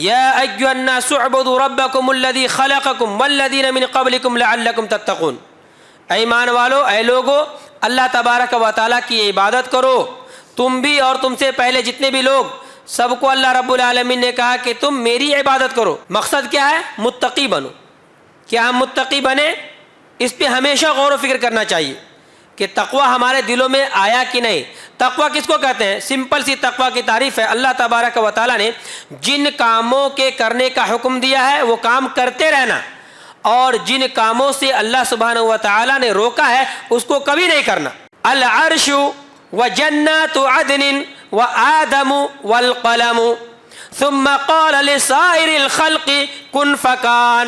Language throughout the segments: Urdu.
یا ایھا الناس اعبدوا ربکم الذی خلقکم والذین من قبلکم لعلکم تتقون، اے ایمان والو، اے لوگو، اللہ تبارک و تعالیٰ کی عبادت کرو، تم بھی اور تم سے پہلے جتنے بھی لوگ، سب کو اللہ رب العالمین نے کہا کہ تم میری عبادت کرو۔ مقصد کیا ہے؟ متقی بنو۔ کیا ہم متقی بنے؟ اس پہ ہمیشہ غور و فکر کرنا چاہیے کہ تقوی ہمارے دلوں میں آیا کہ نہیں۔ تقوی کس کو کہتے ہیں؟ سمپل سی تقوی کی تعریف ہے، اللہ تبارک و تعالیٰ نے جن کاموں کے کرنے کا حکم دیا ہے وہ کام کرتے رہنا، اور جن کاموں سے اللہ سبحانہ و تعالیٰ نے روکا ہے اس کو کبھی نہیں کرنا۔ العرش وجنات عدن وآدم والقلم ثم قال لسائر الخلق کن فکان۔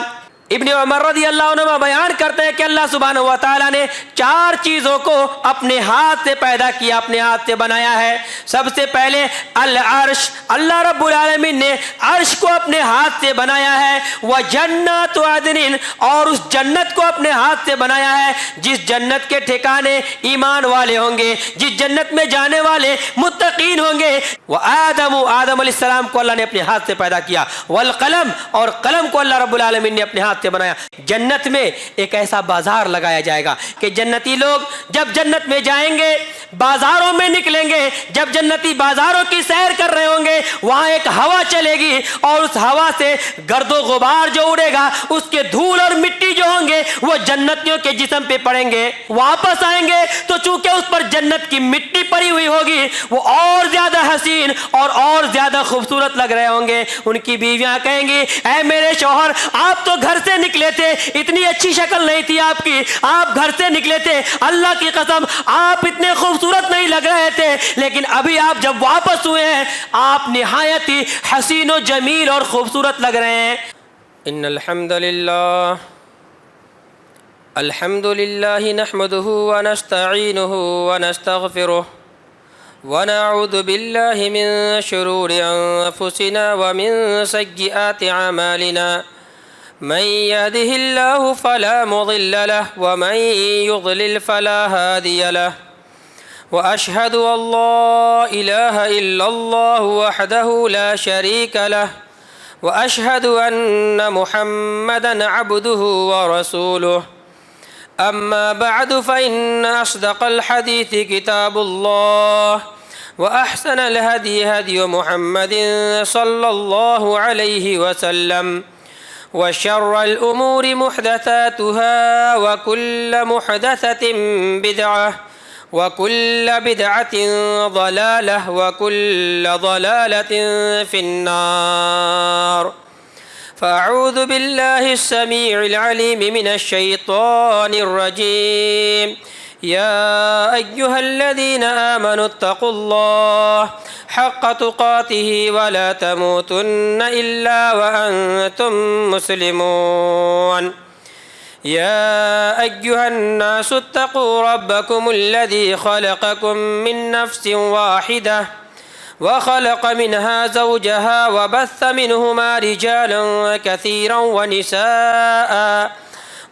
ابن عمر رضی اللہ عنہ بیان کرتے ہیں کہ اللہ سبحانہ و تعالیٰ نے 4 چیزوں کو اپنے ہاتھ سے پیدا کیا، اپنے ہاتھ سے بنایا ہے۔ سب سے پہلے العرش، اللہ رب العالمین نے عرش کو اپنے ہاتھ سے بنایا ہے۔ وجنات عدن، اور اس جنت کو اپنے ہاتھ سے بنایا ہے جس جنت کے ٹھکانے ایمان والے ہوں گے، جس جنت میں جانے والے متقین ہوں گے۔ وآدم، آدم علیہ السلام کو اللہ نے اپنے ہاتھ سے پیدا کیا۔ والقلم، اور قلم کو اللہ رب العالمین نے اپنے ہاتھ سے بنایا۔ جنت میں ایک ایسا بازار لگایا جائے گا کہ جنتی لوگ جب جنت میں جائیں گے، بازاروں میں نکلیں گے، جب جنتی بازاروں کی سیر کر رہے ہوں گے، وہاں ایک ہوا چلے گی اور اس ہوا سے گرد و غبار جو اڑے گا، اس کے دھول اور مٹی جو ہوں گے وہ جنتیوں کے جسم پہ پڑیں گے۔ واپس آئیں گے تو چونکہ اس پر جنت کی مٹی پڑی ہوئی ہوگی، وہ اور زیادہ حسین اور زیادہ خوبصورت لگ رہے ہوں گے۔ ان کی بیویاں کہیں گی اے میرے شوہر، آپ تو گھر سے نکلے تھے، اتنی اچھی شکل نہیں تھی آپ کی، آپ گھر سے نکلے تھے، اللہ کی قسم آپ اتنے خوبصورت نہیں لگ رہے تھے، لیکن ابھی آپ جب واپس ہوئے ہیں آپ نہایت ہی حسین و جمیل اور خوبصورت لگ رہے ہیں۔ ان الحمد للہ نحمده ونستعینه ونستغفره ونعوذ باللہ من شرور انفسنا ومن سیئات اعمالنا، من يهده الله فلا مضل له ومن يضلل فلا هادي له، وأشهد أن لا إله إلا الله وحده لا شريك له، وأشهد أن محمدا عبده ورسوله، أما بعد فإن أصدق الحديث كتاب الله، وأحسن الهدي هدي محمد صلى الله عليه وسلم، وشر الأمور محدثاتها وكل محدثة بدعة وكل بدعة ضلالة وكل ضلالة في النار۔ فأعوذ بالله السميع العليم من الشيطان الرجيم۔ يا أيها الذين آمنوا اتقوا الله حق تقاته ولا تموتن إلا وأنتم مسلمون۔ يا أيها الناس اتقوا ربكم الذي خلقكم من نفس واحدة وخلق منها زوجها وبث منهما رجالا كثيرا ونساء،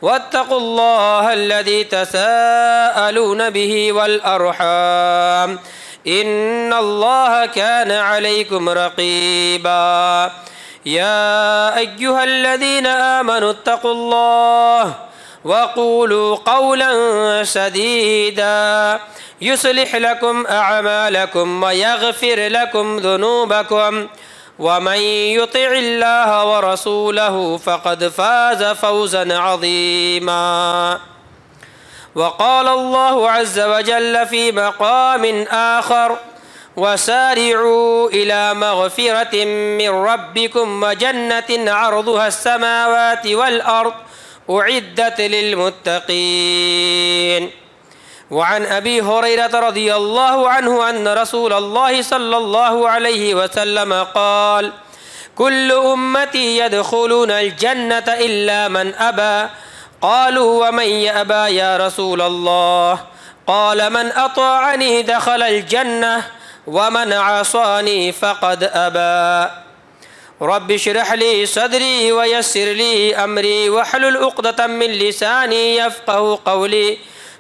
واتقوا الله الذي تساءلون به والأرحام إن الله كان عليكم رقيبا۔ يا أيها الذين آمنوا اتقوا الله وقولوا قولا سديدا يصلح لكم أعمالكم ويغفر لكم ذنوبكم، ومن يطع الله ورسوله فقد فاز فوزا عظيما۔ وقال الله عز وجل في مقام آخر وسارعوا إلى مغفرة من ربكم وجنة عرضها السماوات والأرض أعدت للمتقين۔ وعن أبي هريرة رضي الله عنه أن رسول الله صلى الله عليه وسلم قال كل أمتي يدخلون الجنة إلا من أبى، قالوا ومن يأبى يا رسول الله؟ قال من أطاعني دخل الجنة ومن عصاني فقد أبى۔ رب اشرح لي صدري ويسر لي أمري واحلل عقدة من لساني يفقه قولي،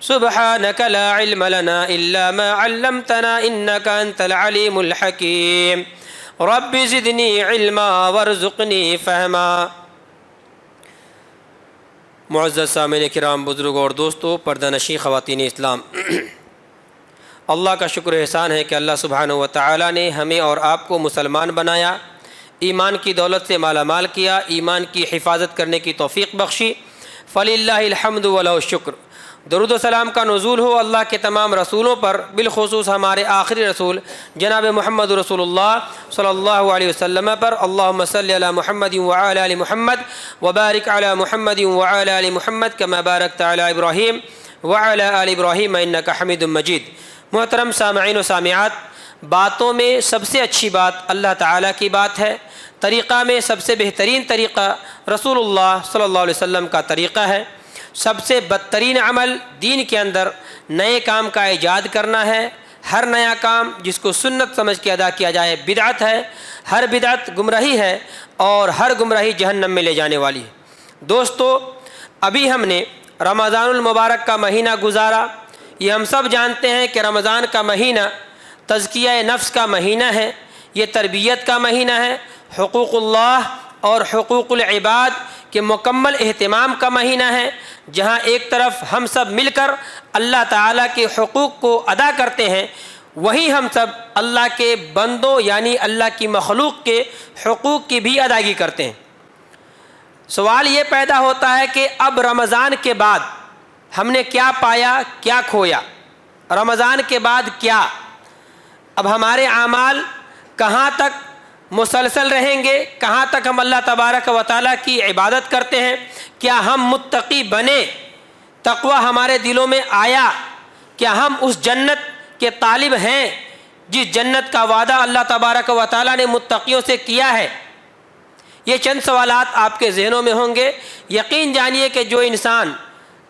سبحانك لا علم لنا إلا ما علمتنا إنك أنت العليم الحكيم۔ رب زدنی علما وارزقنی فہما۔ معزز سامعین کرام، بزرگوں اور دوستوں، پردہ نشین خواتین اسلام، اللہ کا شکر احسان ہے کہ اللہ سبحانہ و تعالی نے ہمیں اور آپ کو مسلمان بنایا، ایمان کی دولت سے مالا مال کیا، ایمان کی حفاظت کرنے کی توفیق بخشی۔ فللہ الحمد ولہ الشکر۔ درود و سلام کا نزول ہو اللہ کے تمام رسولوں پر، بالخصوص ہمارے آخری رسول جناب محمد رسول اللہ صلی اللہ علیہ وسلم پر۔ اللہم صلی علی محمد وعلی آل محمد وبارک علی محمد وعلی آل محمد کما بارکت علی ابراہیم وعلی آل ابراہیم انک حمید مجید۔ محترم سامعین و سامعات، باتوں میں سب سے اچھی بات اللہ تعالیٰ کی بات ہے، طریقہ میں سب سے بہترین طریقہ رسول اللہ صلی اللہ علیہ وسلم کا طریقہ ہے، سب سے بدترین عمل دین کے اندر نئے کام کا ایجاد کرنا ہے۔ ہر نیا کام جس کو سنت سمجھ کے ادا کیا جائے بدعت ہے، ہر بدعت گمراہی ہے، اور ہر گمراہی جہنم میں لے جانے والی ہے۔ دوستو، ابھی ہم نے رمضان المبارک کا مہینہ گزارا۔ یہ ہم سب جانتے ہیں کہ رمضان کا مہینہ تزکیہ نفس کا مہینہ ہے، یہ تربیت کا مہینہ ہے، حقوق اللہ اور حقوق العباد کے مکمل اہتمام کا مہینہ ہے، جہاں ایک طرف ہم سب مل کر اللہ تعالیٰ کے حقوق کو ادا کرتے ہیں، وہیں ہم سب اللہ کے بندوں یعنی اللہ کی مخلوق کے حقوق کی بھی ادائیگی کرتے ہیں۔ سوال یہ پیدا ہوتا ہے کہ اب رمضان کے بعد ہم نے کیا پایا، کیا کھویا؟ رمضان کے بعد کیا؟ اب ہمارے اعمال کہاں تک مسلسل رہیں گے؟ کہاں تک ہم اللہ تبارک و تعالیٰ کی عبادت کرتے ہیں؟ کیا ہم متقی بنے؟ تقوی ہمارے دلوں میں آیا؟ کیا ہم اس جنت کے طالب ہیں جس جنت کا وعدہ اللہ تبارک و تعالیٰ نے متقیوں سے کیا ہے؟ یہ چند سوالات آپ کے ذہنوں میں ہوں گے۔ یقین جانیے کہ جو انسان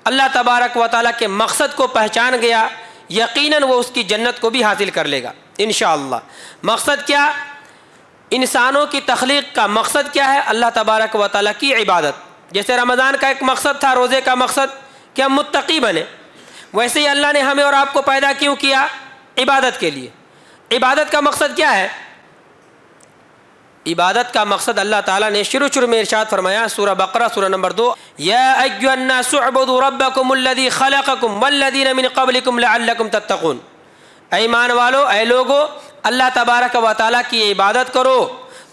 اللہ تبارک و تعالیٰ کے مقصد کو پہچان گیا، یقیناً وہ اس کی جنت کو بھی حاصل کر لے گا انشاءاللہ۔ مقصد کیا؟ انسانوں کی تخلیق کا مقصد کیا ہے؟ اللہ تبارک و تعالیٰ کی عبادت۔ جیسے رمضان کا ایک مقصد تھا، روزے کا مقصد کہ ہم متقی بنے، ویسے ہی اللہ نے ہمیں اور آپ کو پیدا کیوں کیا؟ عبادت کے لیے۔ عبادت کا مقصد کیا ہے؟ عبادت کا مقصد اللہ تعالیٰ نے شروع میں ارشاد فرمایا، سورہ بقرہ سورہ نمبر 2، یا ایھا الناس اعبدوا ربکم الذی خلقکم والذین من قبلکم لعلکم تتقون۔ اے ایمان والو، اے لوگو، اللہ تبارک و تعالیٰ کی عبادت کرو،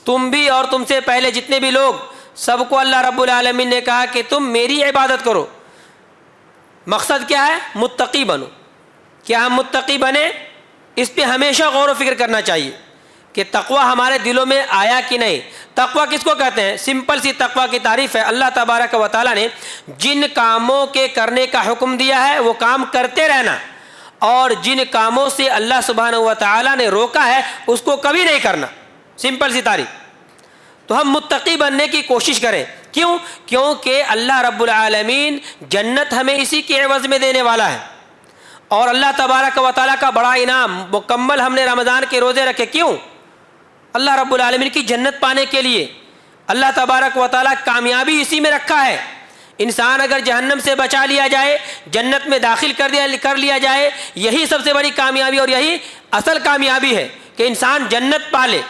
تم بھی اور تم سے پہلے جتنے بھی لوگ، سب کو اللہ رب العالمین نے کہا کہ تم میری عبادت کرو۔ مقصد کیا ہے؟ متقی بنو۔ کیا ہم متقی بنے؟ اس پہ ہمیشہ غور و فکر کرنا چاہیے کہ تقوی ہمارے دلوں میں آیا کہ نہیں۔ تقوی کس کو کہتے ہیں؟ سمپل سی تقوی کی تعریف ہے، اللہ تبارک و تعالیٰ نے جن کاموں کے کرنے کا حکم دیا ہے وہ کام کرتے رہنا، اور جن کاموں سے اللہ سبحانہ و تعالیٰ نے روکا ہے اس کو کبھی نہیں کرنا۔ سمپل سی تعریف۔ تو ہم متقی بننے کی کوشش کریں۔ کیوں؟ کیونکہ اللہ رب العالمین جنت ہمیں اسی کے عوض میں دینے والا ہے، اور اللہ تبارک و تعالیٰ کا بڑا انعام مکمل ہم نے رمضان کے روزے رکھے۔ کیوں؟ اللہ رب العالمین کی جنت پانے کے لیے۔ اللہ تبارک و تعالیٰ کامیابی اسی میں رکھا ہے۔ انسان اگر جہنم سے بچا لیا جائے، جنت میں داخل کر لیا جائے، یہی سب سے بڑی کامیابی اور یہی اصل کامیابی ہے کہ انسان جنت پالے،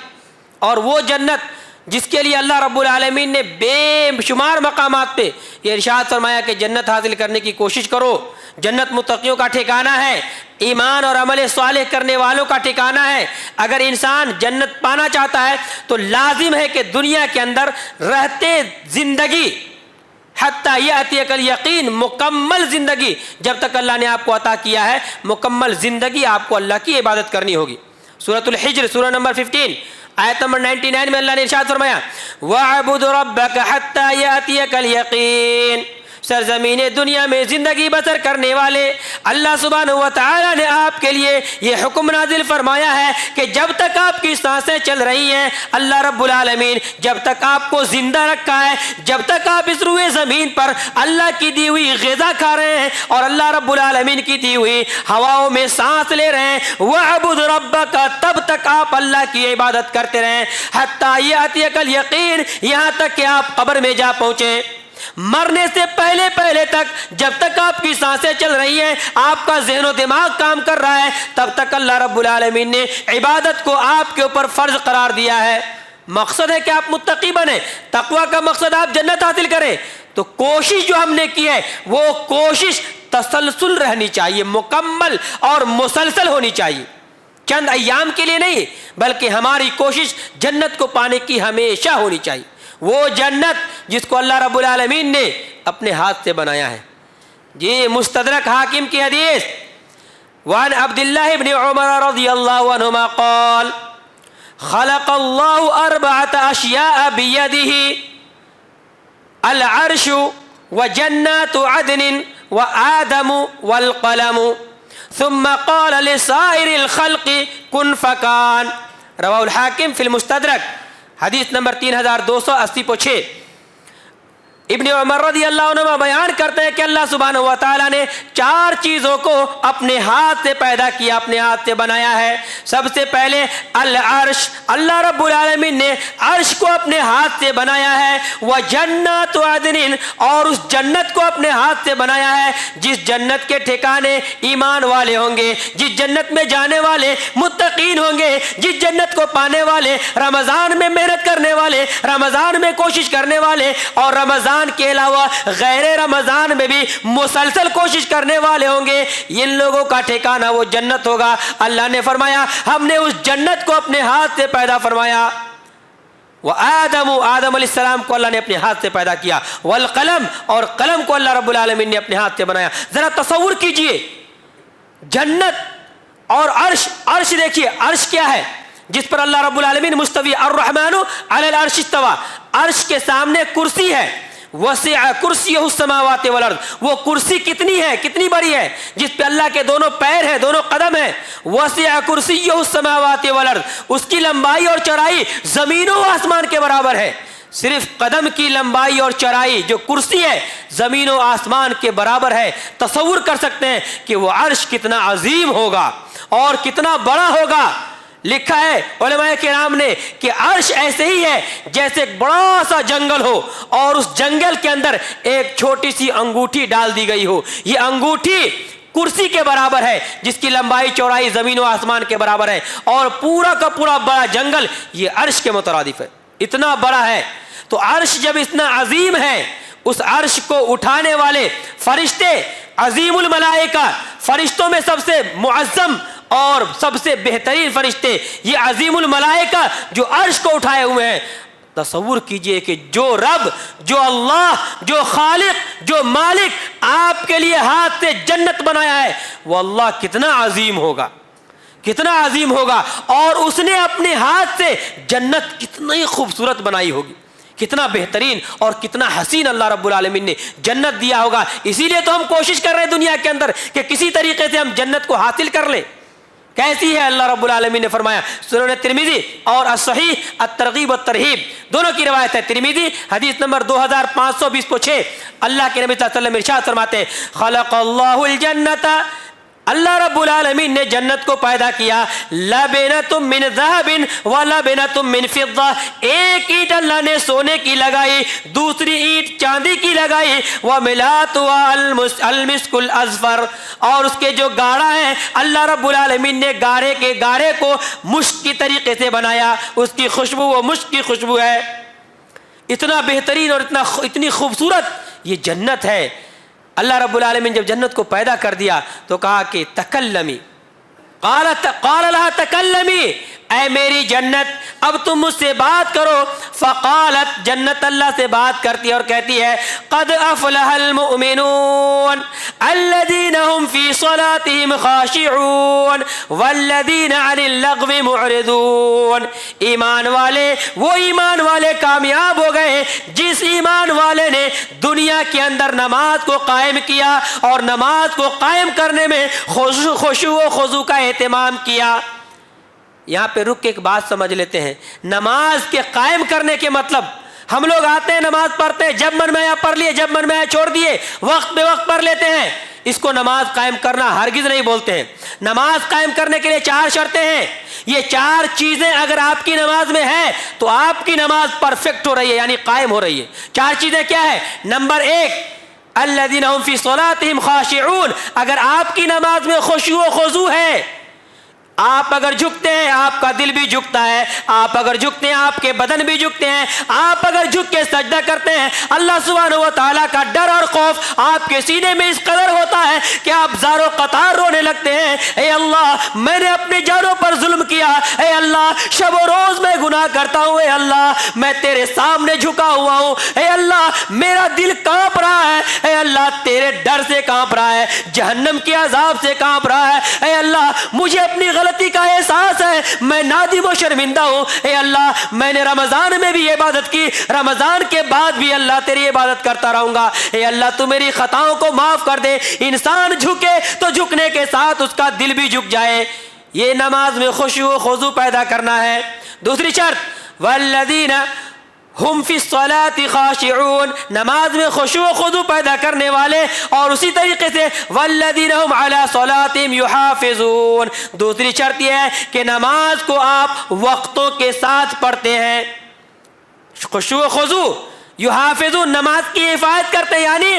اور وہ جنت جس کے لیے اللہ رب العالمین نے بے شمار مقامات پہ یہ ارشاد فرمایا کہ جنت حاصل کرنے کی کوشش کرو۔ جنت متقیوں کا ٹھکانہ ہے، ایمان اور عمل صالح کرنے والوں کا ٹھکانہ ہے۔ اگر انسان جنت پانا چاہتا ہے تو لازم ہے کہ دنیا کے اندر رہتے زندگی حتیٰ یأتیک الیقین، مکمل زندگی جب تک اللہ نے آپ کو عطا کیا ہے، مکمل زندگی آپ کو اللہ کی عبادت کرنی ہوگی۔ سورۃ الحجر سورہ نمبر 15 آیت نمبر 99 میں اللہ نے ارشاد فرمایا، وَاعْبُدْ رَبَّكَ حَتَّى يَأْتِيَكَ الْيَقِينُ۔ سرزمین دنیا میں زندگی بسر کرنے والے اللہ سبحانہ و تعالیٰ نے آپ کے لیے یہ حکم نازل فرمایا ہے کہ جب تک آپ کی سانسیں چل رہی ہیں، اللہ رب العالمین جب تک آپ کو زندہ رکھا ہے، جب تک آپ اس روئے زمین پر اللہ کی دی ہوئی غذا کھا رہے ہیں اور اللہ رب العالمین کی دی ہوئی ہواؤں میں سانس لے رہے ہیں، وَاعْبُدْ رَبَّكَ، تب تک آپ اللہ کی عبادت کرتے رہیں، حَتَّى يَأْتِيَكَ الْيَقِينُ، یہاں تک کہ آپ قبر میں جا پہنچیں۔ مرنے سے پہلے پہلے تک، جب تک آپ کی سانسیں چل رہی ہیں، آپ کا ذہن و دماغ کام کر رہا ہے، تب تک اللہ رب العالمین نے عبادت کو آپ کے اوپر فرض قرار دیا ہے۔ مقصد ہے کہ آپ متقی بنیں، تقوی کا مقصد آپ جنت حاصل کریں۔ تو کوشش جو ہم نے کی ہے وہ کوشش تسلسل رہنی چاہیے، مکمل اور مسلسل ہونی چاہیے، چند ایام کے لیے نہیں، بلکہ ہماری کوشش جنت کو پانے کی ہمیشہ ہونی چاہیے، وہ جنت جس کو اللہ رب العالمین نے اپنے ہاتھ سے بنایا ہے۔ جی مستدرک حاکم کی حدیث، وعن عبداللہ ابن عمر رضی اللہ عنہما قال خلق اللہ اربعۃ اشیاء بیدہ العرش وجنات عدن وآدم والقلم ثم قال لسائر الخلق کن فکان، رواہ الحاکم فی المستدرک، حدیث نمبر 3280/6۔ ابن عمر رضی اللہ عنہ بیان کرتے ہیں کہ اللہ سبحانہ و تعالیٰ نے 4 چیزوں کو اپنے ہاتھ سے پیدا کیا، اپنے ہاتھ سے بنایا ہے۔ سب سے پہلے العرش، اللہ رب العالمین نے عرش کو اپنے ہاتھ سے بنایا ہے، وجنات عدن، اور اس جنت کو اپنے ہاتھ سے بنایا ہے جس جنت کے ٹھکانے ایمان والے ہوں گے، جس جنت میں جانے والے متقین ہوں گے، جس جنت کو پانے والے رمضان میں محنت کرنے والے، رمضان میں کوشش کرنے والے، اور رمضان کے علاوہ غیر رمضان میں بھی مسلسل کوشش کرنے والے ہوں گے، ان لوگوں کا ٹھکانہ وہ جنت ہوگا۔ اللہ نے فرمایا ہم نے اس جنت کو اپنے ہاتھ سے پیدا فرمایا۔ وآدم، آدم علیہ السلام کو اللہ نے اپنے ہاتھ سے پیدا کیا، والقلم، اور قلم کو اللہ رب العالمین نے اپنے ہاتھ سے بنایا۔ ذرا تصور کیجئے جنت اور عرش، عرش دیکھیے عرش کیا ہے جس پر اللہ رب العالمین مستوی، الرحمن علی العرش استوى، عرش کے سامنے کرسی ہے، وسع کرسیہ السماوات والارض، وہ کرسی کتنی ہے، کتنی بڑی ہے، جس پہ اللہ کے دونوں پیر ہیں، دونوں قدم ہیں، وسع کرسیہ السماوات والارض، اس کی لمبائی اور چوڑائی زمین و آسمان کے برابر ہے۔ صرف قدم کی لمبائی اور چوڑائی جو کرسی ہے زمین و آسمان کے برابر ہے۔ تصور کر سکتے ہیں کہ وہ عرش کتنا عظیم ہوگا اور کتنا بڑا ہوگا۔ لکھا ہے علماء کرام نے کہ عرش ایسے ہی ہے جیسے ایک بڑا سا جنگل ہو اور اس جنگل کے اندر ایک چھوٹی سی انگوٹھی ڈال دی گئی ہو، یہ انگوٹھی کرسی کے برابر ہے جس کی لمبائی چوڑائی زمین و آسمان کے برابر ہے، اور پورا کا پورا بڑا جنگل یہ عرش کے مترادف ہے، اتنا بڑا ہے۔ تو عرش جب اتنا عظیم ہے، اس عرش کو اٹھانے والے فرشتے عظیم الملائکہ، فرشتوں میں سب سے معظم اور سب سے بہترین فرشتے یہ عظیم الملائکہ جو عرش کو اٹھائے ہوئے ہیں۔ تصور کیجئے کہ جو رب، جو اللہ، جو خالق، جو مالک آپ کے لیے ہاتھ سے جنت بنایا ہے، وہ اللہ کتنا عظیم ہوگا، کتنا عظیم ہوگا، اور اس نے اپنے ہاتھ سے جنت کتنی خوبصورت بنائی ہوگی، کتنا بہترین اور کتنا حسین اللہ رب العالمین نے جنت دیا ہوگا۔ اسی لیے تو ہم کوشش کر رہے ہیں دنیا کے اندر کہ کسی طریقے سے ہم جنت کو حاصل کر لیں۔ کیسی ہے؟ اللہ رب العالمین نے فرمایا، سنن ترمذی اور الصحیح الترغیب والترہیب دونوں کی روایت ہے، ترمذی حدیث نمبر 2520/6، اللہ کے نبی صلی اللہ علیہ وسلم ارشاد فرماتے ہیں خلق اللہ الجنت، اللہ رب العالمین نے جنت کو پیدا کیا، لبنۃ من ذہب ولبنۃ من فضہ، ایک اینٹ اللہ نے سونے کی لگائی، دوسری اینٹ چاندی کی لگائی، وملاتها المسک الازفر، اور اس کے جو گاڑا ہیں اللہ رب العالمین نے گاڑے کو مشک کی طریقے سے بنایا، اس کی خوشبو وہ مشک کی خوشبو ہے۔ اتنا بہترین اور اتنی خوبصورت یہ جنت ہے۔ اللہ رب العالمین جب جنت کو پیدا کر دیا تو کہا کہ تکلمی، قال لها تکلمی، اے میری جنت اب تم مجھ سے بات کرو۔ فقالت، جنت اللہ سے بات کرتی ہے اور کہتی ہے قد افلح المؤمنون الذين هم في صلاتهم خاشعون والذين عن اللغو معرضون، ایمان والے، وہ ایمان والے کامیاب ہو گئے جس ایمان والے نے دنیا کے اندر نماز کو قائم کیا اور نماز کو قائم کرنے میں خشوع و خضوع کا اہتمام کیا۔ یہاں پہ رک کے ایک بات سمجھ لیتے ہیں، نماز کے قائم کرنے کے مطلب، ہم لوگ آتے ہیں نماز پڑھتے ہیں، جب من میں آیا پڑھ لیے، جب من میں آیا چھوڑ دیے، وقت بے وقت پڑھ لیتے ہیں، اس کو نماز قائم کرنا ہرگز نہیں بولتے ہیں۔ نماز قائم کرنے کے لیے 4 شرطیں ہیں، یہ 4 چیزیں اگر آپ کی نماز میں ہے تو آپ کی نماز پرفیکٹ ہو رہی ہے، یعنی قائم ہو رہی ہے۔ 4 چیزیں کیا ہے؟ نمبر 1 الذین هم فی صلاتہم خاشعون، اگر آپ کی نماز میں خشوع و خضوع ہے، آپ اگر جھکتے ہیں آپ کا دل بھی جھکتا ہے، آپ اگر جھکتے ہیں آپ کے بدن بھی جھکتے ہیں، آپ اگر جھک کے سجدہ کرتے ہیں، اللہ سبحانہ و تعالیٰ کا ڈر اور خوف آپ کے سینے میں اس قدر ہوتا ہے کہ آپ زار و قطار رونے لگتے ہیں، اے اللہ میں نے اپنی جانوں پر ظلم کیا، اے اللہ شب و روز میں گناہ کرتا ہوں، اے اللہ میں تیرے سامنے جھکا ہوا ہوں، اے اللہ میرا دل کانپ رہا ہے، اے اللہ تیرے ڈر سے کانپ رہا ہے، جہنم کے عذاب سے کانپ رہا ہے، اے اللہ مجھے اپنی غلطی کا احساس ہے، میں نادم و شرمندہ ہوں، اے اللہ میں نے رمضان میں بھی عبادت کی، رمضان کے بعد بھی اللہ تیری عبادت کرتا رہوں گا، اے اللہ تو میری خطاؤں کو معاف کر دے۔ انسان جھکے تو جھکنے کے ساتھ اس کا دل بھی جھک جائے، یہ نماز میں خشوع و خضوع پیدا کرنا ہے۔ دوسری شرط والذین ہم فی الصلاۃ خاشعون، نماز میں خشوع و خضوع پیدا کرنے والے، اور اسی طریقے سے والذین ہم علی صلاتہم یحافظون، دوسری شرط یہ ہے کہ نماز کو آپ وقتوں کے ساتھ پڑھتے ہیں۔ خشوع و خضوع، یحافظون نماز کی حفاظت کرتے ہیں، یعنی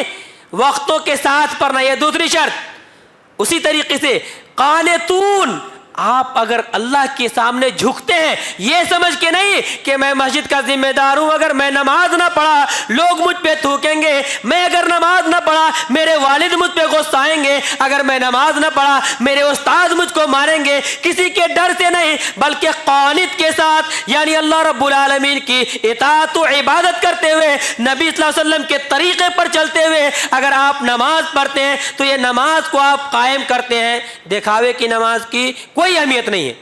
وقتوں کے ساتھ پڑھنا، یہ دوسری شرط۔ اسی طریقے سے قانتون، آپ اگر اللہ کے سامنے جھکتے ہیں یہ سمجھ کے نہیں کہ میں مسجد کا ذمہ دار ہوں، اگر میں نماز نہ پڑھا لوگ مجھ پہ تھوکیں گے، میں اگر نماز نہ پڑھا میرے والد مجھ پہ غصہ آئیں گے، اگر میں نماز نہ پڑھا میرے استاد مجھ کو ماریں گے، کسی کے ڈر سے نہیں بلکہ قانت کے ساتھ، یعنی اللہ رب العالمین کی اطاعت و عبادت کرتے ہوئے، نبی صلی اللہ علیہ وسلم کے طریقے پر چلتے ہوئے اگر آپ نماز پڑھتے ہیں تو یہ نماز کو آپ قائم کرتے ہیں، دکھاوے کی نماز کی کوئی اہمیت نہیں ہے۔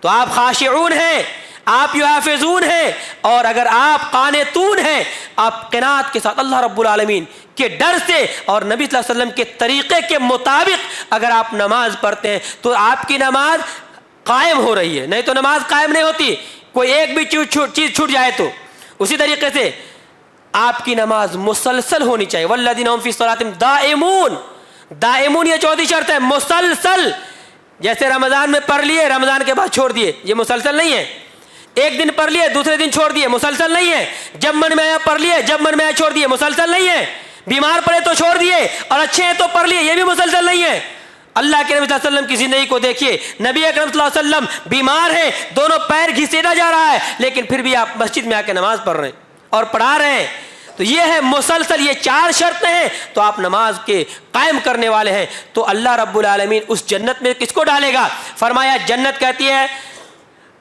تو آپ خاشعون ہیں، آپ یحافظون ہیں، اور اگر آپ قانتون ہیں، آپ قناعت کے ساتھ اللہ رب العالمین کے ڈر سے اور نبی صلی اللہ علیہ وسلم کے طریقے کے مطابق اگر آپ نماز پڑھتے ہیں تو آپ کی نماز قائم ہو رہی ہے، نہیں تو نماز قائم نہیں ہوتی، کوئی ایک بھی چیز چھوٹ جائے تو۔ اسی طریقے سے آپ کی نماز مسلسل ہونی چاہیے، والذین هم فی صلاتہم دائمون، دائمون یہ 4تھی شرط ہے، مسلسل۔ جیسے رمضان میں پڑھ لیے رمضان کے بعد چھوڑ دیے، یہ مسلسل نہیں ہے۔ ایک دن پڑھ لیے دوسرے دن چھوڑ دیے، مسلسل نہیں ہے۔ جب من میں آیا پڑھ لیے، جب من میں آیا چھوڑ دیے، مسلسل نہیں ہے۔ بیمار پڑے تو چھوڑ دیے اور اچھے ہیں تو پڑھ لیے، یہ بھی مسلسل نہیں ہے۔ اللہ کے نبی صلی اللہ علیہ وسلم کی زندگی کو دیکھیے، نبی اکرم صلی اللہ علیہ وسلم بیمار ہیں، دونوں پیر گھسیٹا جا رہا ہے، لیکن پھر بھی آپ مسجد میں آ کے نماز پڑھ رہے ہیں اور پڑھا رہے ہیں۔ تو یہ ہے مسلسل، یہ 4 شرطیں ہیں، تو آپ نماز کے قائم کرنے والے ہیں تو اللہ رب العالمین اس جنت میں کس کو ڈالے گا؟ فرمایا جنت کہتی ہے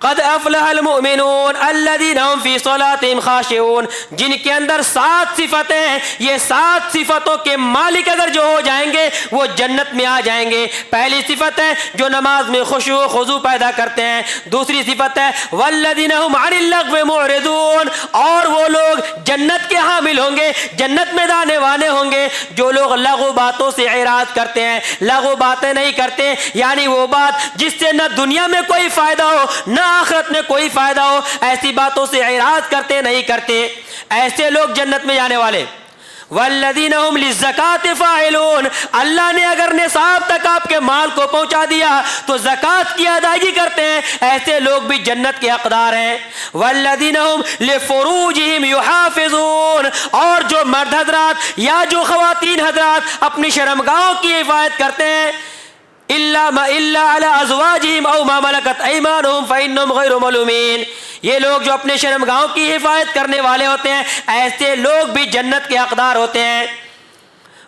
قد افلح المؤمنون الذین هم فی صلاتہم خاشعون، جن کے اندر 7 صفتیں ہیں، یہ 7 صفتوں کے مالک اگر جو ہو جائیں گے وہ جنت میں آ جائیں گے۔ پہلی صفت ہے جو نماز میں خشوع و خضوع پیدا کرتے ہیں، دوسری صفت ہے والذین هم عن اللغو معرضون، اور وہ لوگ جنت کے حامل ہوں گے، جنت میں جانے والے ہوں گے جو لوگ لغو باتوں سے اعراض کرتے ہیں، لغو باتیں نہیں کرتے، یعنی وہ بات جس سے نہ دنیا میں کوئی فائدہ ہو نہ آخرت میں کوئی فائدہ ہو، ایسی باتوں سے اعراض کرتے نہیں کرتے، ایسے لوگ جنت میں جانے والے۔ والذین هم للزکاة فاعلون، اللہ نے اگر نصاب تک آپ کے مال کو پہنچا دیا تو زکوٰۃ کی ادائیگی کرتے ہیں، ایسے لوگ بھی جنت کے حقدار ہیں۔ والذین هم لفروجهم یحافظون، اور جو مرد حضرات یا جو خواتین حضرات اپنی شرمگاہوں کی حفاظت کرتے ہیں، الا علی ازواجہم او ما ملکت ایمانہم فانہم غیر ملومین، یہ لوگ جو اپنے شرمگاہوں کی حفاظت کرنے والے ہوتے ہیں ایسے لوگ بھی جنت کے حقدار ہوتے ہیں۔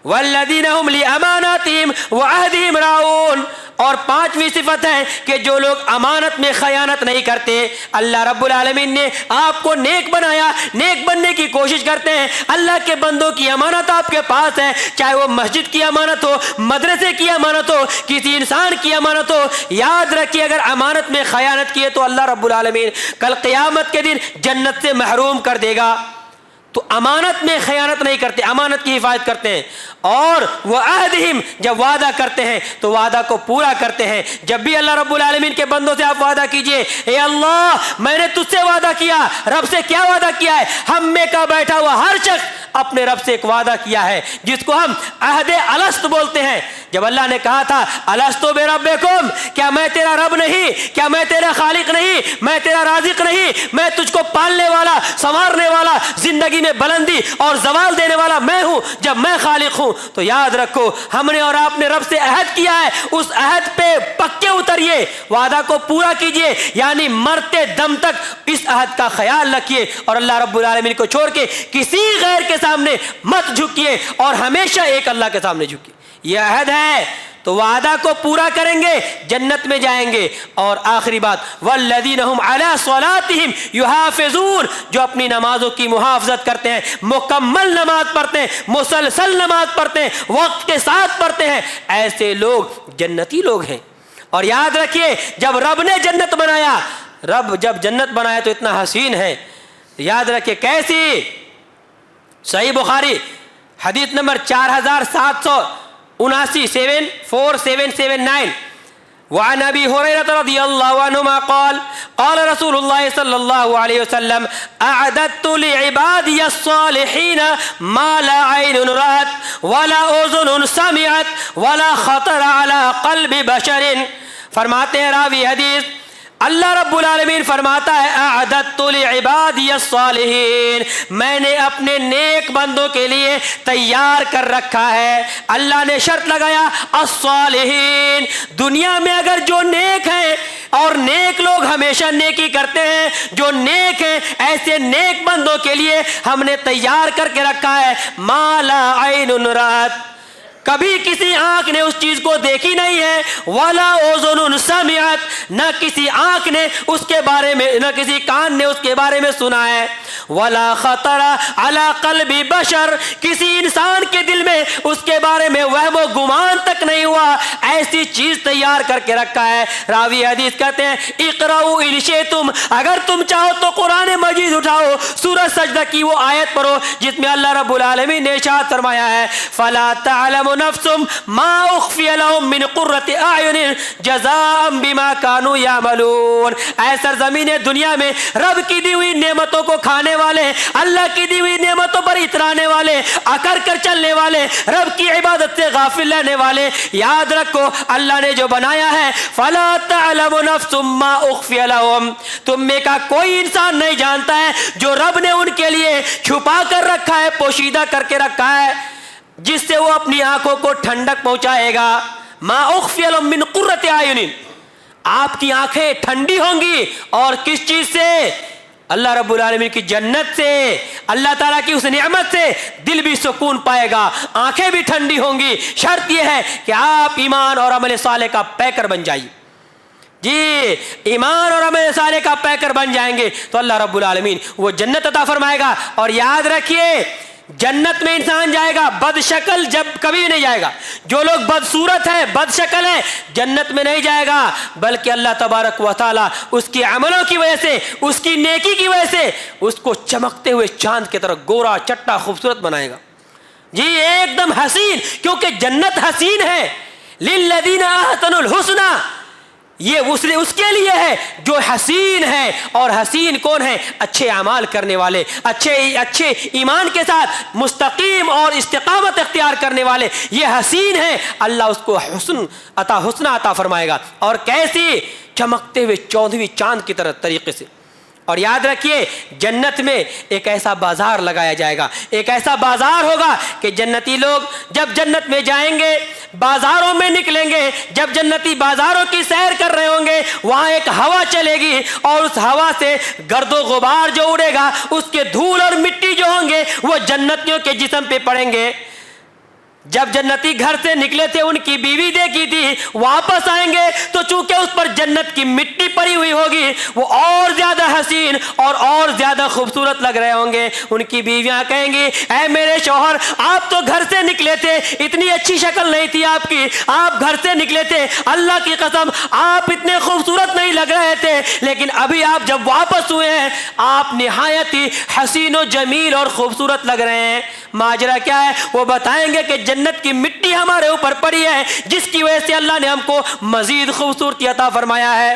والذین هم لاماناتہم وعہدہم راعون، اور 5ویں صفت ہے کہ جو لوگ امانت میں خیانت نہیں کرتے۔ اللہ رب العالمین نے آپ کو نیک بنایا، نیک بننے کی کوشش کرتے ہیں، اللہ کے بندوں کی امانت آپ کے پاس ہے، چاہے وہ مسجد کی امانت ہو، مدرسے کی امانت ہو، کسی انسان کی امانت ہو، یاد رکھیے اگر امانت میں خیانت کیے تو اللہ رب العالمین کل قیامت کے دن جنت سے محروم کر دے گا۔ تو امانت میں خیانت نہیں کرتے، امانت کی حفاظت کرتے ہیں، اور وہ عہدہم، جب وعدہ کرتے ہیں تو وعدہ کو پورا کرتے ہیں۔ جب بھی اللہ رب العالمین کے بندوں سے آپ وعدہ کیجئے، اے اللہ میں نے تجھ سے وعدہ کیا، رب سے کیا وعدہ کیا ہے؟ ہم میں کا بیٹھا ہوا ہر شخص اپنے رب سے ایک وعدہ کیا ہے جس کو ہم عہد الست بولتے ہیں۔ جب اللہ نے کہا تھا الستو بربکم، کیا میں تیرا رب نہیں، کیا میں تیرا خالق نہیں، میں تیرا رازق نہیں، میں تجھ کو پالنے والا، سنوارنے والا، زندگی میں بلندی اور زوال دینے والا میں ہوں۔ جب میں خالق ہوں تو یاد رکھو ہم نے اور آپ نے رب سے عہد کیا ہے، اس عہد پہ پکے اتریے، وعدہ کو پورا کیجئے، یعنی مرتے دم تک اس عہد کا خیال رکھیے اور اللہ رب العالمین کو چھوڑ کے کسی غیر کے سامنے مت جھکیے اور ہمیشہ ایک اللہ کے سامنے جھکیے۔ یہ عہد ہے تو وعدہ کو پورا کریں گے، جنت میں جائیں گے۔ اور آخری بات والذین هم علی صلاتهم یحافظون، جو اپنی نمازوں کی محافظت کرتے ہیں، مکمل نماز پڑھتے ہیں، مسلسل نماز پڑھتے ہیں، وقت کے ساتھ پڑھتے ہیں، ایسے لوگ جنتی لوگ ہیں۔ اور یاد رکھیے جب رب نے جنت بنایا، رب جب جنت بنایا تو اتنا حسین ہے، یاد رکھیے کیسی۔ صحیح بخاری حدیث نمبر 4779 4779 وعن ابي هريره رضي الله عنهما قال قال رسول الله صلى الله عليه وسلم اعددت لعبادي الصالحين ما لا عين رأت ولا اذن سمعت ولا خطر على قلب بشر۔ فرماتے ہیں راوی حدیث، اللہ رب العالمین فرماتا ہے اعددت لعبادی الصالحین، میں نے اپنے نیک بندوں کے لیے تیار کر رکھا ہے۔ اللہ نے شرط لگایا الصالحین، دنیا میں اگر جو نیک ہیں اور نیک لوگ ہمیشہ نیکی کرتے ہیں، جو نیک ہیں ایسے نیک بندوں کے لیے ہم نے تیار کر کے رکھا ہے ما لا عین رأت، کبھی کسی آنکھ نے اس چیز کو دیکھی نہیں ہے، ولا اذن سمعت، نہ کسی آنکھ نے اس کے بارے میں، نہ کسی کان نے اس کے بارے میں سنا ہے، ولا خطر علی قلب بشر، کسی انسان کے دل میں اس کے بارے میں وہم و گمان تک نہیں ہوا، ایسی چیز تیار کر کے رکھا ہے۔ راوی حدیث کہتے ہیں اقرؤوا ان شئتم، اگر تم چاہو تو قرآن مجید اٹھاؤ، سورہ سجدہ کی وہ آیت پڑھو جس میں اللہ رب العالمین نے ارشاد فرمایا ہے فلا تعلم نفس ما اخفی لهم من قرۃ اعین جزاء بما كانوا يعملون۔ اے سرزمین دنیا میں رب کی دی ہوئی نعمتوں کو کھانے والے، اللہ کی دی ہوئی نعمتوں پر اترانے والے، اکر کر چلنے والے، رب کی عبادت سے غافل رہنے والے، یاد رکھو اللہ نے جو بنایا ہے فلا تعلم نفس ما اخفی لهم، تم میں کا کوئی انسان نہیں جانتا ہے جو رب نے ان کے لیے چھپا کر رکھا ہے، پوشیدہ کر کے رکھا ہے، جس سے وہ اپنی آنکھوں کو ٹھنڈک پہنچائے گا۔ ما اخفی لهم من قرۃ اعین، آپ کی آنکھیں ٹھنڈی ہوں گی، اور کس چیز سے؟ اللہ رب العالمین کی جنت سے، اللہ تعالیٰ کی اس نعمت سے دل بھی سکون پائے گا، آنکھیں بھی ٹھنڈی ہوں گی۔ شرط یہ ہے کہ آپ ایمان اور عمل صالح کا پیکر بن جائیے۔ جی ایمان اور عمل صالح کا پیکر بن جائیں گے تو اللہ رب العالمین وہ جنت عطا فرمائے گا۔ اور یاد رکھیے جنت میں انسان جائے گا بد شکل جب کبھی نہیں جائے گا، جو لوگ بدصورت ہے، بد شکل ہے، جنت میں نہیں جائے گا، بلکہ اللہ تبارک و تعالیٰ اس کی عملوں کی وجہ سے، اس کی نیکی کی وجہ سے اس کو چمکتے ہوئے چاند کی طرح گورا چٹا خوبصورت بنائے گا۔ جی ایک دم حسین، کیونکہ جنت حسین ہے۔ للذین احسنوا الحسنی، یہ اس کے لیے ہے جو حسین ہے، اور حسین کون ہے؟ اچھے اعمال کرنے والے، اچھے ایمان کے ساتھ مستقیم اور استقامت اختیار کرنے والے، یہ حسین ہے۔ اللہ اس کو حسن عطا فرمائے گا، اور کیسی؟ چمکتے ہوئے 14ویں چاند کی طرح طریقے سے۔ اور یاد رکھیے جنت میں ایک ایسا بازار لگایا جائے گا، ایک ایسا بازار ہوگا کہ جنتی لوگ جب جنت میں جائیں گے بازاروں میں نکلیں گے، جب جنتی بازاروں کی سیر کر رہے ہوں گے وہاں ایک ہوا چلے گی، اور اس ہوا سے گرد و غبار جو اڑے گا، اس کے دھول اور مٹی جو ہوں گے وہ جنتیوں کے جسم پہ پڑیں گے۔ جب جنتی گھر سے نکلے تھے ان کی بیوی دیکھی تھی، واپس آئیں گے تو چونکہ اس پر جنت کی مٹی پڑی ہوئی ہوگی وہ اور زیادہ حسین اور زیادہ خوبصورت لگ رہے ہوں گے۔ ان کی بیویاں کہیں گی اے میرے شوہر آپ تو گھر سے نکلے تھے، اتنی اچھی شکل نہیں تھی آپ کی، آپ گھر سے نکلے تھے، اللہ کی قسم آپ اتنے خوبصورت نہیں لگ رہے تھے، لیکن ابھی آپ جب واپس ہوئے ہیں آپ نہایت ہی حسین و جمیل اور خوبصورت لگ رہے ہیں۔ ماجرا کیا ہے؟ وہ بتائیں گے کہ جنت کی مٹی ہمارے اوپر پڑی ہے جس کی وجہ سے اللہ نے ہم کو مزید خوبصورتی عطا فرمایا ہے۔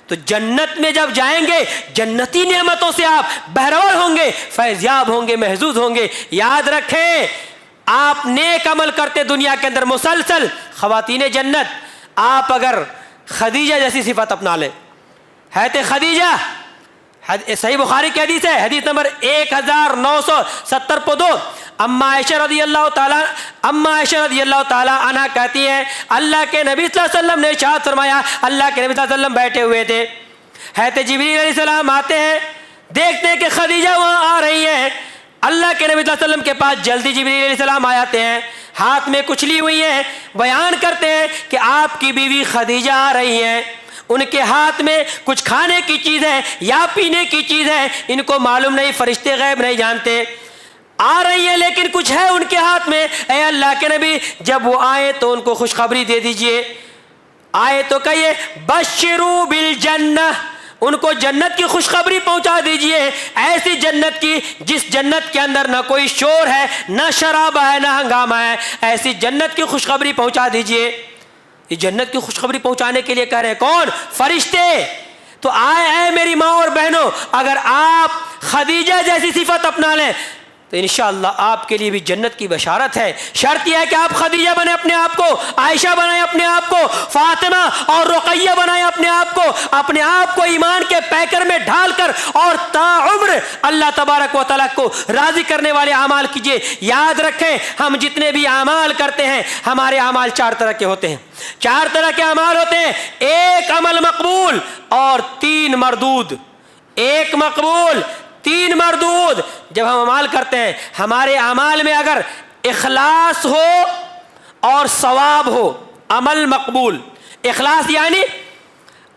تو جنت میں جب جائیں گے جنتی نعمتوں سے آپ بہرور ہوں گے، فیض یاب ہوں گے، محظوظ ہوں گے۔ یاد رکھیں آپ نیک عمل کرتے دنیا کے اندر مسلسل، خواتین جنت آپ اگر خدیجہ جیسی صفت اپنا لیں، حضرت خدیجہ، صحیح بخاری کی حدیث ہے، حدیث نمبر 1970 اما عائشہ رضی اللہ تعالیٰ عنہ کہتی ہیں اللہ کے نبی صلی اللہ علیہ وسلم نے ارشاد فرمایا، اللہ کے نبی صلی اللہ علیہ وسلم بیٹھے ہوئے تھے، حضرت جبریل علیہ السلام آتے ہیں، دیکھتے ہیں کہ خدیجہ وہاں آ رہی ہیں، اللہ کے نبی صلی اللہ علیہ وسلم کے پاس جلدی جبریل علیہ السلام آ جاتے ہیں، ہاتھ میں کچھ لی ہوئی ہیں، بیان کرتے ہیں کہ آپ کی بیوی خدیجہ آ رہی ہیں، ان کے ہاتھ میں کچھ کھانے کی چیز ہے یا پینے کی چیز ہے، ان کو معلوم نہیں، فرشتے غیب نہیں جانتے، آ رہی ہے لیکن کچھ ہے ان کے ہاتھ میں۔ اے اللہ کے نبی جب وہ آئے تو ان کو خوشخبری دے دیجئے، آئے تو کہیے بشروا بالجنہ، ان کو جنت کی خوشخبری پہنچا دیجئے، ایسی جنت کی جس جنت کے اندر نہ کوئی شور ہے، نہ شراب ہے، نہ ہنگامہ ہے، ایسی جنت کی خوشخبری پہنچا دیجئے۔ یہ جنت کی خوشخبری پہنچانے کے لیے کہہ رہے ہیں کون؟ فرشتے۔ تو آئے اے میری ماں اور بہنوں، اگر آپ خدیجہ جیسی صفت اپنا لیں تو انشاءاللہ آپ کے لیے بھی جنت کی بشارت ہے۔ شرط یہ ہے کہ آپ خدیجہ بنیں اپنے آپ کو، عائشہ بنائیں اپنے آپ کو، فاطمہ اور رقیہ بنائیں اپنے آپ کو ایمان کے پیکر میں ڈھال کر اور تا عمر اللہ تبارک و تعالیٰ کو راضی کرنے والے اعمال کیجئے۔ یاد رکھیں ہم جتنے بھی اعمال کرتے ہیں، ہمارے اعمال 4 طرح کے ہوتے ہیں، 4 طرح کے اعمال ہوتے ہیں، 1 عمل مقبول اور 3 مردود۔ 1 مقبول، 3 مردود۔ جب ہم اعمال کرتے ہیں، ہمارے اعمال میں اگر اخلاص ہو اور ثواب ہو، عمل مقبول۔ اخلاص یعنی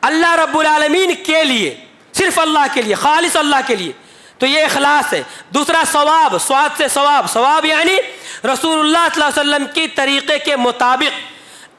اللہ رب العالمین کے لیے، صرف اللہ کے لیے، خالص اللہ کے لیے، تو یہ اخلاص ہے۔ دوسرا ثواب، سواد سے ثواب، ثواب یعنی رسول اللہ صلی اللہ علیہ وسلم کی طریقے کے مطابق۔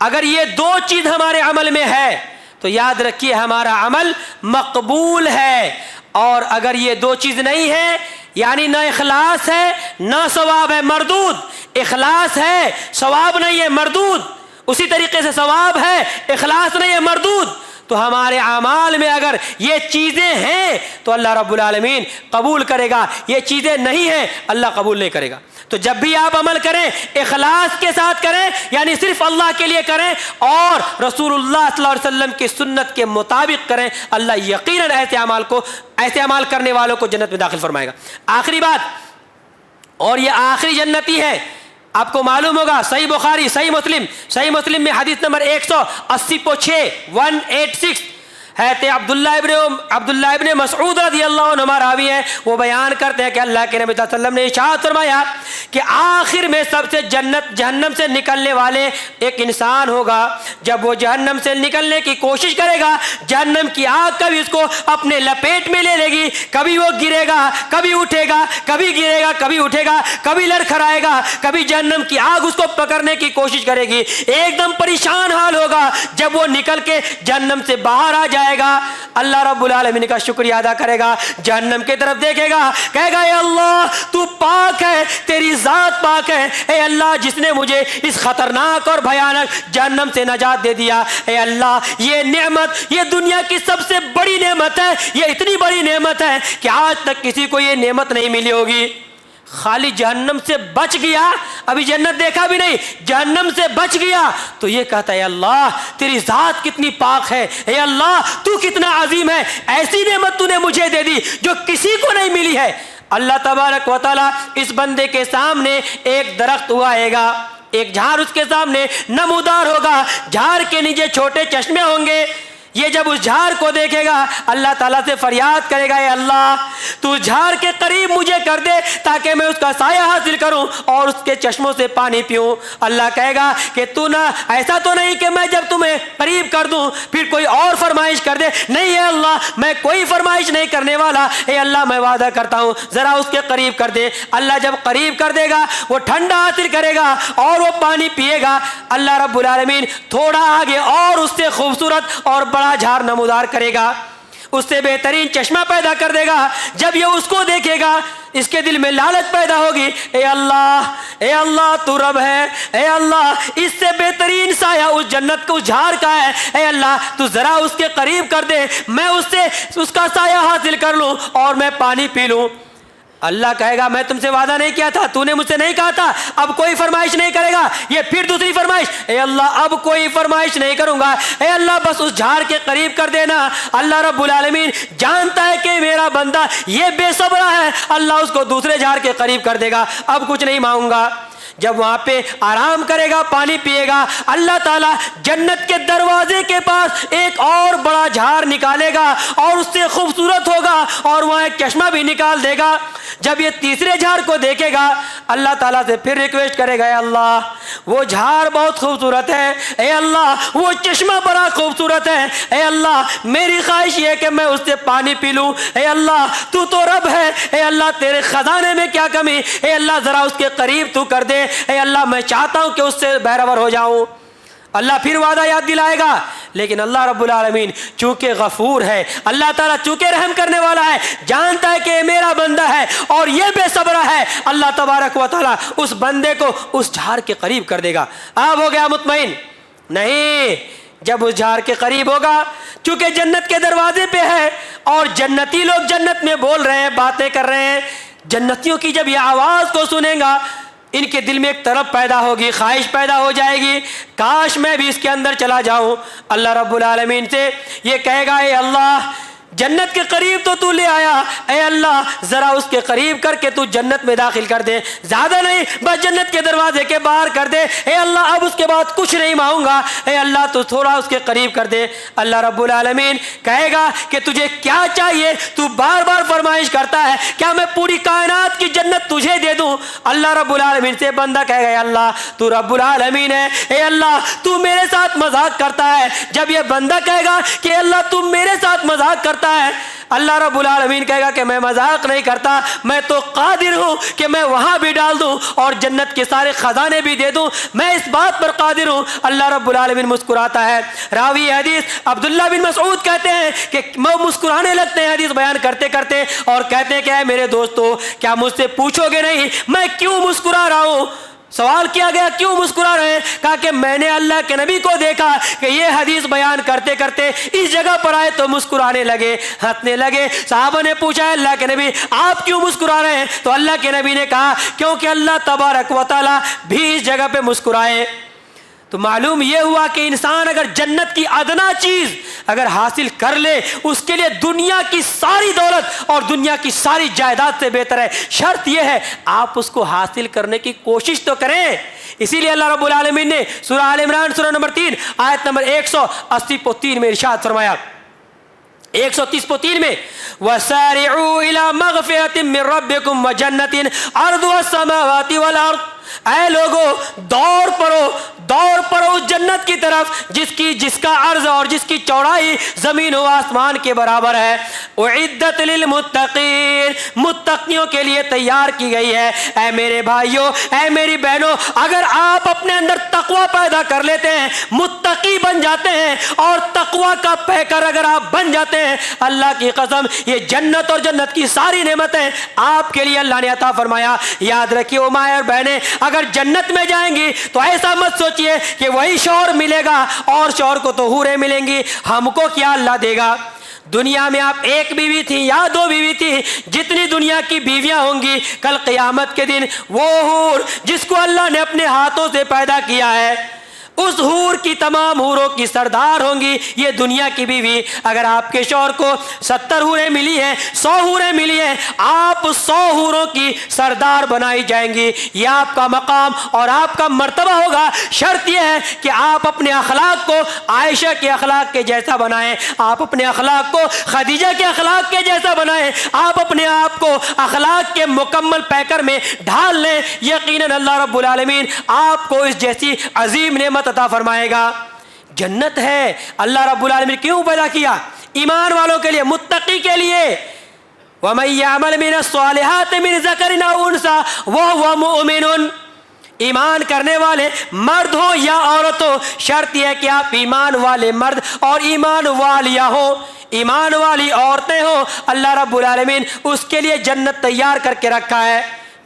اگر یہ 2 چیز ہمارے عمل میں ہے تو یاد رکھیے ہمارا عمل مقبول ہے، اور اگر یہ 2 چیز نہیں ہے، یعنی نہ اخلاص ہے نہ ثواب ہے، مردود۔ اخلاص ہے ثواب نہیں ہے، مردود۔ اسی طریقے سے ثواب ہے، اخلاص نہیں ہے، مردود۔ تو ہمارے اعمال میں اگر یہ چیزیں ہیں تو اللہ رب العالمین قبول کرے گا، یہ چیزیں نہیں ہیں اللہ قبول نہیں کرے گا۔ تو جب بھی آپ عمل کریں اخلاص کے ساتھ کریں، یعنی صرف اللہ کے لیے کریں اور رسول اللہ صلی اللہ علیہ وسلم کی سنت کے مطابق کریں، اللہ یقیناً ایسے عمال کرنے والوں کو جنت میں داخل فرمائے گا۔ آخری بات، اور یہ آخری جنتی ہے، آپ کو معلوم ہوگا صحیح بخاری، صحیح مسلم میں حدیث نمبر 186 حضرت عبداللہ ابن مسعود رضی اللہ عنہ راوی ہیں، وہ بیان کرتے ہیں کہ اللہ کے نبی صلی اللہ علیہ وسلم نے ارشاد فرمایا کہ آخر میں سب سے جہنم سے نکلنے والے ایک انسان ہوگا، جب وہ جہنم سے نکلنے کی کوشش کرے گا، جہنم کی آگ کبھی اس کو اپنے لپیٹ میں لے لے گی، کبھی وہ گرے گا، کبھی اٹھے گا، کبھی گرے گا، کبھی اٹھے گا، کبھی لڑکھڑائے گا، کبھی جہنم کی آگ اس کو پکڑنے کی کوشش کرے گی، ایک دم پریشان حال ہوگا۔ جب وہ نکل کے جہنم سے باہر آ جائے گا، اللہ رب العالمین کا شکریہ ادا کرے گا، جہنم کی طرف دیکھے گا، کہے گا اے اللہ تو پاک ہے، تیری ذات پاک ہے، اے اللہ جس نے مجھے اس خطرناک اور بھیانک جہنم سے نجات دے دیا، اے اللہ یہ نعمت، یہ دنیا کی سب سے بڑی نعمت ہے، یہ اتنی بڑی نعمت ہے کہ آج تک کسی کو یہ نعمت نہیں ملی ہوگی۔ خالی جہنم سے بچ گیا، ابھی جنت دیکھا بھی نہیں، جہنم سے بچ گیا تو یہ کہتا ہے اے اللہ تیری ذات کتنی پاک ہے، اے اللہ تو کتنا عظیم ہے، ایسی نعمت تو نے مجھے دے دی جو کسی کو نہیں ملی ہے۔ اللہ تبارک و تعالیٰ اس بندے کے سامنے ایک درخت اگائے گا، ایک جھاڑ اس کے سامنے نمودار ہوگا، جھاڑ کے نیچے چھوٹے چشمے ہوں گے، یہ جب اس جھاڑ کو دیکھے گا اللہ تعالیٰ سے فریاد کرے گا اے اللہ تو جھاڑ کے قریب مجھے کر دے تاکہ میں اس کا سایہ حاصل کروں اور اس کے چشموں سے پانی پیوں۔ اللہ کہے گا کہ تو نہ ایسا تو نہیں کہ میں جب تمہیں قریب کر دوں پھر کوئی اور فرمائش کر دے، نہیں اے اللہ میں کوئی فرمائش نہیں کرنے والا، اے اللہ میں وعدہ کرتا ہوں ذرا اس کے قریب کر دے۔ اللہ جب قریب کر دے گا وہ ٹھنڈا حاصل کرے گا اور وہ پانی پیے گا، اللہ رب العالمین تھوڑا آگے اور اس سے خوبصورت اور بڑا جھاڑ نمودار کرے گا، اس سے بہترین چشمہ پیدا کر دے گا۔ جب یہ اس کو دیکھے گا اس کے دل میں لالچ پیدا ہوگی، اے اللہ تو رب ہے، اے اللہ اس سے بہترین سایہ اس جنت کو جھاڑ کا ہے، اے اللہ تو ذرا اس کے قریب کر دے، میں اس سے اس کا سایہ حاصل کر لوں اور میں پانی پی لوں۔ اللہ کہے گا میں تم سے وعدہ نہیں کیا تھا، تو نے مجھ سے نہیں کہا تھا اب کوئی فرمائش نہیں کرے گا؟ یہ پھر دوسری فرمائش، اے اللہ اب کوئی فرمائش نہیں کروں گا، اے اللہ بس اس جھاڑ کے قریب کر دینا۔ اللہ رب العالمین جانتا ہے کہ میرا بندہ یہ بے صبر ہے، اللہ اس کو دوسرے جھاڑ کے قریب کر دے گا، اب کچھ نہیں مانگوں گا۔ جب وہاں پہ آرام کرے گا، پانی پیے گا، اللہ تعالیٰ جنت کے دروازے کے پاس ایک اور بڑا جھاڑ نکالے گا اور اس سے خوبصورت ہوگا اور وہاں ایک چشمہ بھی نکال دے گا۔ جب یہ تیسرے جھاڑ کو دیکھے گا، اللہ تعالیٰ سے پھر ریکویسٹ کرے گا، اے اللہ وہ جھاڑ بہت خوبصورت ہے، اے اللہ وہ چشمہ بڑا خوبصورت ہے، اے اللہ میری خواہش یہ ہے کہ میں اس سے پانی پی لوں، اے اللہ تو رب ہے، اے اللہ تیرے خزانے میں کیا کمی، اے اللہ ذرا اس کے قریب تو کر دے، اے اللہ میں چاہتا ہوں کہ اس سے بہرور ہو جاؤں۔ اللہ پھر وعدہ یاد دلائے گا، لیکن اللہ رب العالمین چونکہ غفور ہے، اللہ تعالیٰ چونکہ رحم کرنے والا ہے، جانتا ہے کہ یہ میرا بندہ ہے اور یہ بے صبر ہے، اللہ تبارک و تعالیٰ اس بندے کو اس جھاڑ کے قریب کر دے گا۔ اب ہو گیا مطمئن؟ نہیں، جب اس جھاڑ کے قریب ہوگا، چونکہ جنت کے دروازے پہ ہے اور جنتی لوگ جنت میں بول رہے ہیں، باتیں کر رہے ہیں، جنتیوں کی جب یہ آواز کو سنیں گا، ان کے دل میں ایک طلب پیدا ہوگی، خواہش پیدا ہو جائے گی، کاش میں بھی اس کے اندر چلا جاؤں۔ اللہ رب العالمین سے یہ کہے گا، اے اللہ جنت کے قریب تو لے آیا، اے اللہ ذرا اس کے قریب کر کے تو جنت میں داخل کر دے، زیادہ نہیں بس جنت کے دروازے کے باہر کر دے، اے اللہ اب اس کے بعد کچھ نہیں مانگوں گا، اے اللہ تو تھوڑا اس کے قریب کر دے۔ اللہ رب العالمین کہے گا کہ تجھے کیا چاہیے، تو بار بار فرمائش کرتا ہے، کیا میں پوری کائنات کی جنت تجھے دے دوں؟ اللہ رب العالمین سے بندہ کہے گا، اے اللہ تو رب العالمین ہے، اے اللہ تو میرے ساتھ مذاق کرتا ہے۔ جب یہ بندہ کہے گا کہ اللہ تم میرے ساتھ مذاق کرتا ہے، اللہ رب العالمین کہے گا کہ میں مذاق نہیں کرتا، میں تو قادر ہوں کہ میں وہاں بھی ڈال دوں اور جنت کے سارے خزانے بھی دے دوں، میں اس بات پر قادر ہوں۔ اللہ رب العالمین مسکراتا ہے۔ راوی حدیث عبداللہ بن مسعود کہتے ہیں کہ وہ مسکرانے لگتے ہیں حدیث بیان کرتے کرتے اور کہتے ہیں کہ اے میرے دوستو کیا مجھ سے پوچھو گے نہیں میں کیوں مسکرا رہا ہوں؟ سوال کیا گیا کیوں مسکرا رہے ہیں؟ کہا کہ میں نے اللہ کے نبی کو دیکھا کہ یہ حدیث بیان کرتے کرتے اس جگہ پر آئے تو مسکرانے لگے، ہنسنے لگے۔ صحابہ نے پوچھا اللہ کے نبی آپ کیوں مسکرا رہے ہیں؟ تو اللہ کے نبی نے کہا کیونکہ اللہ تبارک و تعالیٰ بھی اس جگہ پہ مسکرائے۔ تو معلوم یہ ہوا کہ انسان اگر جنت کی ادنا چیز اگر حاصل کر لے، اس کے لیے دنیا کی ساری دولت اور دنیا کی ساری جائیداد سے بہتر ہے۔ شرط یہ ہے آپ اس کو حاصل کرنے کی کوشش تو کریں۔ اسی لیے اللہ رب العالمین نے سورہ آل عمران سورہ نمبر 3 آیت نمبر 180 میں ارشاد فرمایا، 130 میں وَسَارِعُوا إِلَى مَغْفِرَةٍ مِّن رَبِّكُمْ وَجَنَّةٍ عَرْضُهَا السَّمَاوَاتِ وَالْأَرْضُ، اے لوگو دوڑ پڑو اس جنت کی طرف جس کا عرض اور جس کی چوڑائی زمین و آسمان کے برابر ہے۔ اعدت للمتقین، متقیوں کے لیے تیار کی گئی ہے۔ اے میرے بھائیوں، اے میری بہنوں، اگر آپ اپنے اندر تقوی پیدا کر لیتے ہیں، متقی بن جاتے ہیں اور تقوی کا پیکر اگر آپ بن جاتے ہیں، اللہ کی قسم یہ جنت اور جنت کی ساری نعمتیں آپ کے لیے اللہ نے عطا فرمایا۔ یاد رکھیے مائیں اور بہنیں، اگر جنت میں جائیں گی تو ایسا مت سوچئے کہ وہی شوہر ملے گا اور شوہر کو تو حوریں ملیں گی، ہم کو کیا اللہ دے گا؟ دنیا میں آپ ایک بیوی تھی یا 2 بیوی تھی، جتنی دنیا کی بیویاں ہوں گی کل قیامت کے دن وہ حور جس کو اللہ نے اپنے ہاتھوں سے پیدا کیا ہے، اس حور کی تمام حوروں کی سردار ہوں گی یہ دنیا کی بیوی۔ اگر آپ کے شوہر کو 70 حوریں ملی ہیں، 100 حوریں ملی ہیں، آپ 100 حوروں کی سردار بنائی جائیں گی۔ یہ آپ کا مقام اور آپ کا مرتبہ ہوگا۔ شرط یہ ہے کہ آپ اپنے اخلاق کو عائشہ کے اخلاق کے جیسا بنائیں، آپ اپنے اخلاق کو خدیجہ کے اخلاق کے جیسا بنائیں، آپ اپنے آپ کو اخلاق کے مکمل پیکر میں ڈھال لیں، یقیناً اللہ رب العالمین آپ کو اس جیسی عظیم نعمت عطا فرمائے گا۔ جنت ہے، اللہ رب العالمین کیوں پیدا کیا؟ ایمان والوں کے لیے، متقی کے لیے۔ وَمَن يَعْمَلْ مِنَ الصَّالِحَاتِ مِنْ ذَكَرٍ أَوْ أُنثَىٰ وَهُوَ مُؤْمِنٌ، ایمان کرنے والے مرد ہو یا عورت ہو، شرط یہ ہے کہ آپ ایمان والے مرد اور ایمان والیاں ہو، ایمان والی عورتیں ہوں۔ اللہ رب العالمین اس کے لیے جنت تیار کر کے رکھا ہے،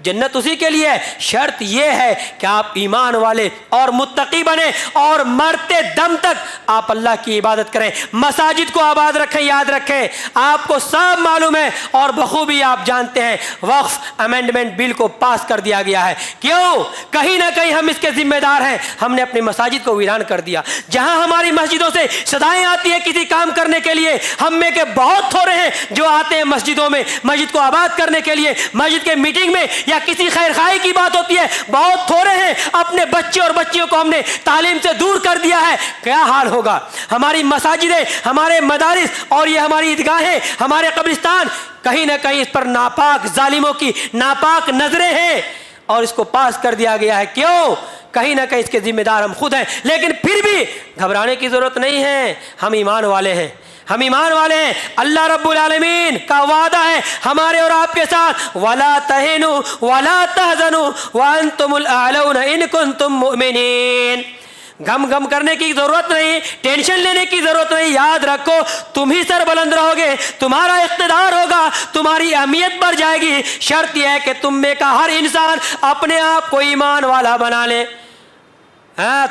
جنت اسی کے لیے ہے۔ شرط یہ ہے کہ آپ ایمان والے اور متقی بنیں اور مرتے دم تک آپ اللہ کی عبادت کریں، مساجد کو آباد رکھیں۔ یاد رکھیں، آپ کو سب معلوم ہے اور بخوبی آپ جانتے ہیں، وقف امینڈمنٹ بل کو پاس کر دیا گیا ہے۔ کیوں؟ کہیں نہ کہیں ہم اس کے ذمہ دار ہیں، ہم نے اپنی مساجد کو ویران کر دیا۔ جہاں ہماری مسجدوں سے صدائیں آتی ہیں کسی کام کرنے کے لیے، ہم میں کے بہت تھوڑے ہیں جو آتے ہیں مسجدوں میں مسجد کو آباد کرنے کے لیے، مسجد کے میٹنگ میں یا کسی خیر خواہی کی بات ہوتی ہے، بہت تھوڑے ہیں۔ اپنے بچے اور بچیوں کو ہم نے تعلیم سے دور کر دیا ہے، کیا حال ہوگا؟ ہماری مساجدیں، ہمارے مدارس اور یہ ہماری عیدگاہیں، ہمارے قبرستان، کہیں نہ کہیں اس پر ناپاک ظالموں کی ناپاک نظریں ہیں اور اس کو پاس کر دیا گیا ہے۔ کیوں؟ کہیں نہ کہیں اس کے ذمہ دار ہم خود ہیں، لیکن پھر بھی گھبرانے کی ضرورت نہیں ہے، ہم ایمان والے ہیں، ہم ایمان والے ہیں۔ اللہ رب العالمین کا وعدہ ہے ہمارے اور آپ کے ساتھ، وَلَا تَهِنُوا وَلَا تَحْزَنُوا وَأَنْتُمُ الْأَعْلَوْنَ إِن كُنتُم مُؤْمِنِينَ۔ غم کرنے کی ضرورت نہیں، ٹینشن لینے کی ضرورت نہیں۔ یاد رکھو تم ہی سر بلند رہو گے، تمہارا اقتدار ہوگا، تمہاری اہمیت بڑھ جائے گی۔ شرط یہ ہے کہ تم میں کا ہر انسان اپنے آپ کو ایمان والا بنا لے۔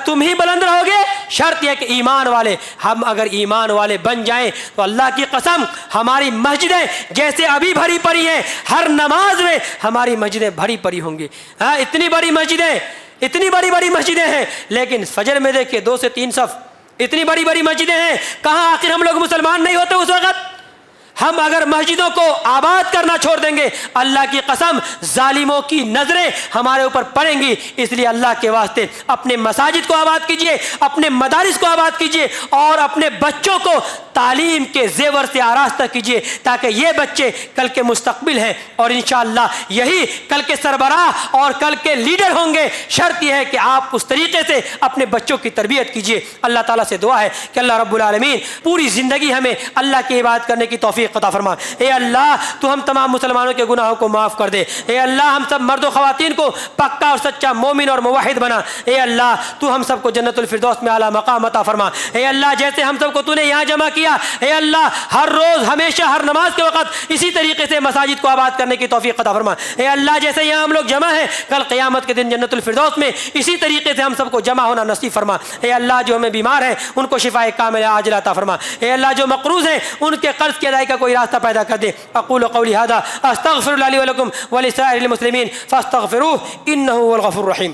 تم ہی بلند رہو گے، شرط یہ کہ ایمان والے، ہم اگر ایمان والے بن جائیں تو اللہ کی قسم ہماری مسجدیں جیسے ابھی بھری پڑی ہیں، ہر نماز میں ہماری مسجدیں بھری پڑی ہوں گی۔ اتنی بڑی مسجدیں، اتنی بڑی بڑی مسجدیں ہیں، لیکن فجر میں دیکھیں 2 سے 3 صف، اتنی بڑی بڑی مسجدیں ہیں، کہاں آخر ہم لوگ مسلمان نہیں ہوتے اس وقت؟ ہم اگر مسجدوں کو آباد کرنا چھوڑ دیں گے، اللہ کی قسم ظالموں کی نظریں ہمارے اوپر پڑیں گی۔ اس لیے اللہ کے واسطے اپنے مساجد کو آباد کیجئے، اپنے مدارس کو آباد کیجئے اور اپنے بچوں کو تعلیم کے زیور سے آراستہ کیجئے، تاکہ یہ بچے کل کے مستقبل ہیں اور انشاءاللہ یہی کل کے سربراہ اور کل کے لیڈر ہوں گے۔ شرط یہ ہے کہ آپ اس طریقے سے اپنے بچوں کی تربیت کیجئے۔ اللہ تعالیٰ سے دعا ہے کہ اللہ رب العالمین پوری زندگی ہمیں اللہ کی عبادت کرنے کی توفیق عطا فرما۔ اے اللہ تو ہم تمام مسلمانوں کے گناہوں کو معاف کر دے۔ اے اللہ ہم سب مرد و خواتین کو پکا اور سچا مومن اور موحد بنا۔ اے اللہ تو ہم سب کو جنت الفردوس میں اعلیٰ مقام عطا فرما۔ اے اللہ جیسے ہم سب کو تو نے یہاں جمع کیا، اے اللہ ہر روز ہمیشہ ہر نماز کے وقت اسی طریقے سے مساجد کو آباد کرنے کی توفیق عطا فرما۔ اے اللہ جیسے یہاں ہم لوگ جمع ہیں، کل قیامت کے دن جنت الفردوس میں اسی طریقے سے ہم سب کو جمع ہونا نصیب فرما۔ اے اللہ جو ہمیں بیمار ہیں ان کو شفاء کاملہ عاجلہ عطا فرما۔ اے اللہ جو مقروض ہیں ان کے قرض کی ادائیگی کا کوئی راستہ پیدا کر دے۔ اقول قولی ھذا استغفر اللہ لی ولکم ولسائر المسلمین فاستغفروہ انہ هو الغفور الرحیم۔